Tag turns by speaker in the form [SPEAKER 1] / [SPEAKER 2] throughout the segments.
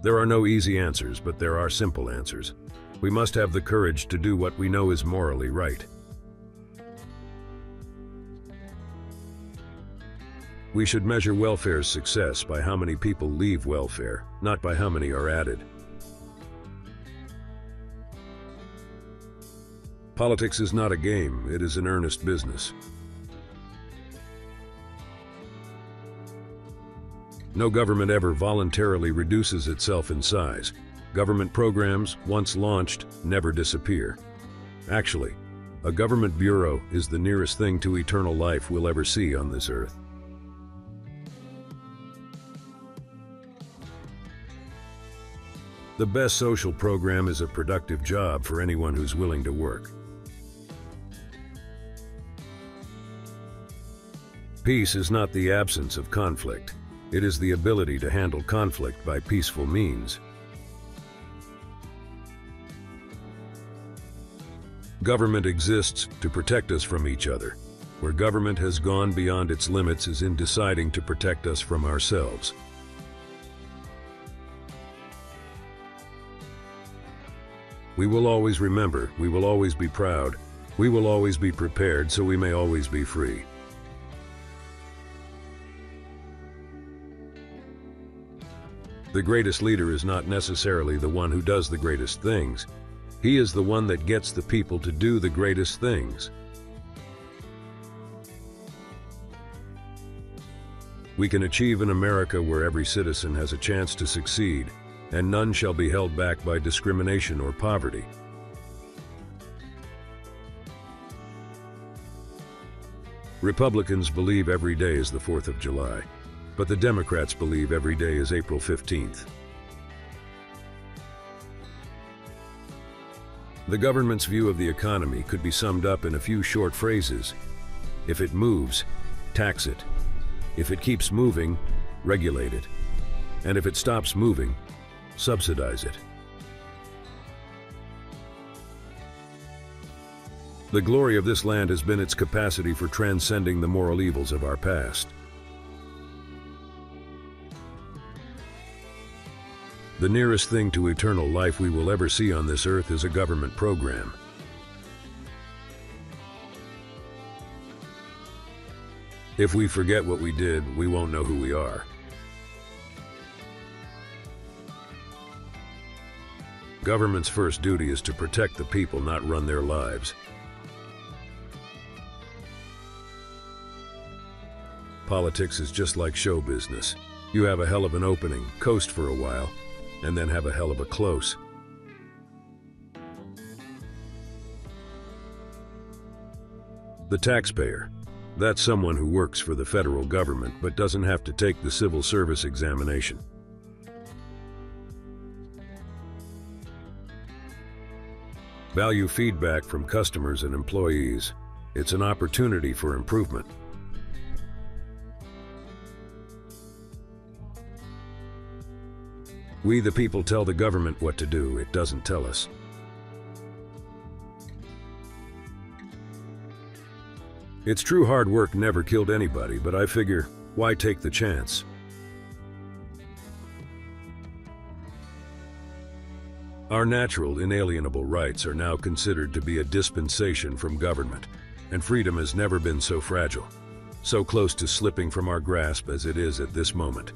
[SPEAKER 1] There are no easy answers, but there are simple answers. We must have the courage to do what we know is morally right. We should measure welfare's success by how many people leave welfare, not by how many are added. Politics is not a game, it is an earnest business. No government ever voluntarily reduces itself in size. Government programs, once launched, never disappear. Actually, a government bureau is the nearest thing to eternal life we'll ever see on this earth. The best social program is a productive job for anyone who's willing to work. Peace is not the absence of conflict. It is the ability to handle conflict by peaceful means. Government exists to protect us from each other. Where government has gone beyond its limits is in deciding to protect us from ourselves. We will always remember, we will always be proud, we will always be prepared so we may always be free. The greatest leader is not necessarily the one who does the greatest things. He is the one that gets the people to do the greatest things. We can achieve an America where every citizen has a chance to succeed, and none shall be held back by discrimination or poverty. Republicans believe every day is the 4th of July. But the Democrats believe every day is April 15th. The government's view of the economy could be summed up in a few short phrases. If it moves, tax it. If it keeps moving, regulate it. And if it stops moving, subsidize it. The glory of this land has been its capacity for transcending the moral evils of our past. The nearest thing to eternal life we will ever see on this earth is a government program. If we forget what we did, we won't know who we are. Government's first duty is to protect the people, not run their lives. Politics is just like show business. You have a hell of an opening, coast for a while, and then have a hell of a close. The taxpayer. That's someone who works for the federal government but doesn't have to take the civil service examination. Value feedback from customers and employees. It's an opportunity for improvement. We the people tell the government what to do, it doesn't tell us. It's true hard work never killed anybody, but I figure, why take the chance? Our natural, inalienable rights are now considered to be a dispensation from government, and freedom has never been so fragile, so close to slipping from our grasp as it is at this moment.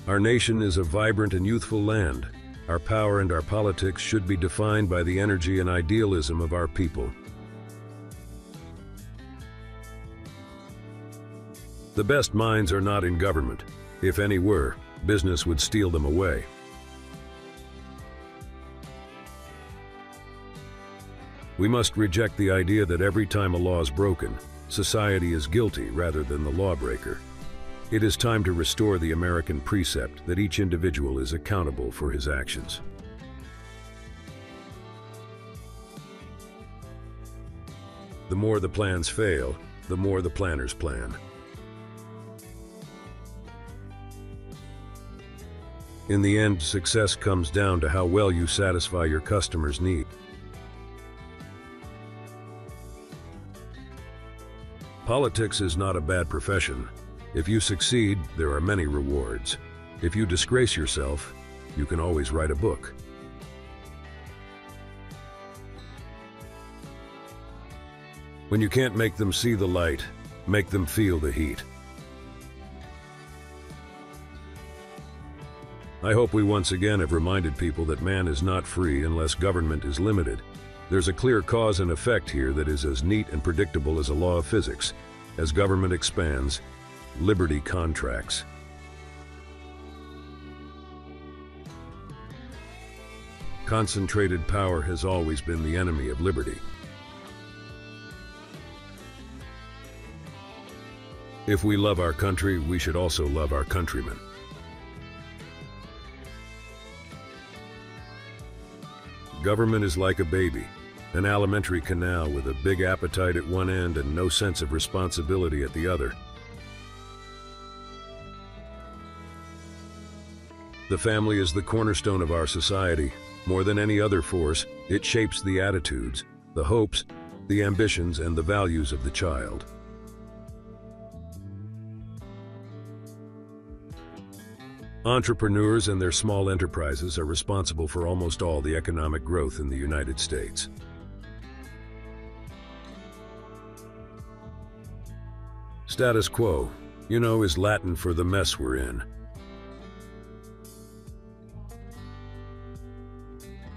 [SPEAKER 1] Our nation is a vibrant and youthful land. Our power and our politics should be defined by the energy and idealism of our people. The best minds are not in government. If any were, business would steal them away. We must reject the idea that every time a law is broken, society is guilty rather than the lawbreaker. It is time to restore the American precept that each individual is accountable for his actions. The more the plans fail, the more the planners plan. In the end, success comes down to how well you satisfy your customers' needs. Politics is not a bad profession. If you succeed, there are many rewards. If you disgrace yourself, you can always write a book. When you can't make them see the light, make them feel the heat. I hope we once again have reminded people that man is not free unless government is limited. There's a clear cause and effect here that is as neat and predictable as a law of physics. As government expands, liberty contracts. Concentrated power has always been the enemy of liberty. If we love our country, we should also love our countrymen. Government is like a baby, an alimentary canal with a big appetite at one end and no sense of responsibility at the other. The family is the cornerstone of our society. More than any other force, it shapes the attitudes, the hopes, the ambitions, and the values of the child. Entrepreneurs and their small enterprises are responsible for almost all the economic growth in the United States. Status quo, is Latin for the mess we're in.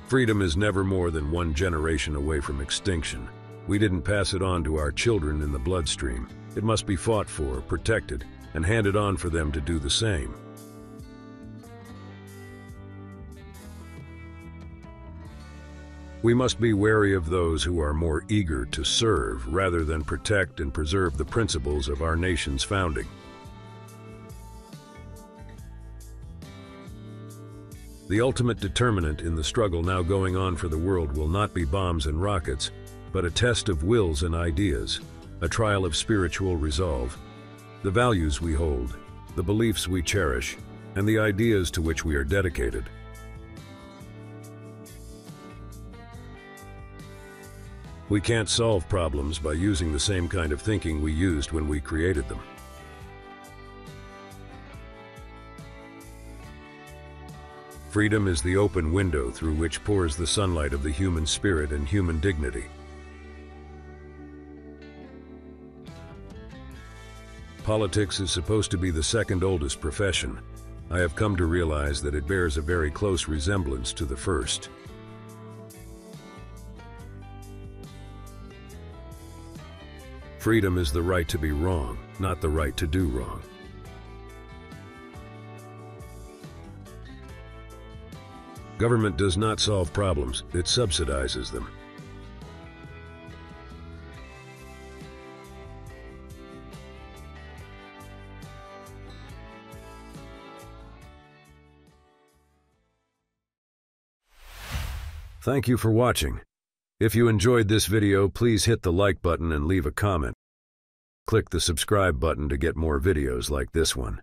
[SPEAKER 1] Freedom is never more than one generation away from extinction. We didn't pass it on to our children in the bloodstream. It must be fought for, protected, and handed on for them to do the same. We must be wary of those who are more eager to serve rather than protect and preserve the principles of our nation's founding. The ultimate determinant in the struggle now going on for the world will not be bombs and rockets, but a test of wills and ideas, a trial of spiritual resolve, the values we hold, the beliefs we cherish, and the ideas to which we are dedicated. We can't solve problems by using the same kind of thinking we used when we created them. Freedom is the open window through which pours the sunlight of the human spirit and human dignity. Politics is supposed to be the second oldest profession. I have come to realize that it bears a very close resemblance to the first. Freedom is the right to be wrong, not the right to do wrong. Government does not solve problems, it subsidizes them. Thank you for watching. If you enjoyed this video, please hit the like button and leave a comment. Click the subscribe button to get more videos like this one.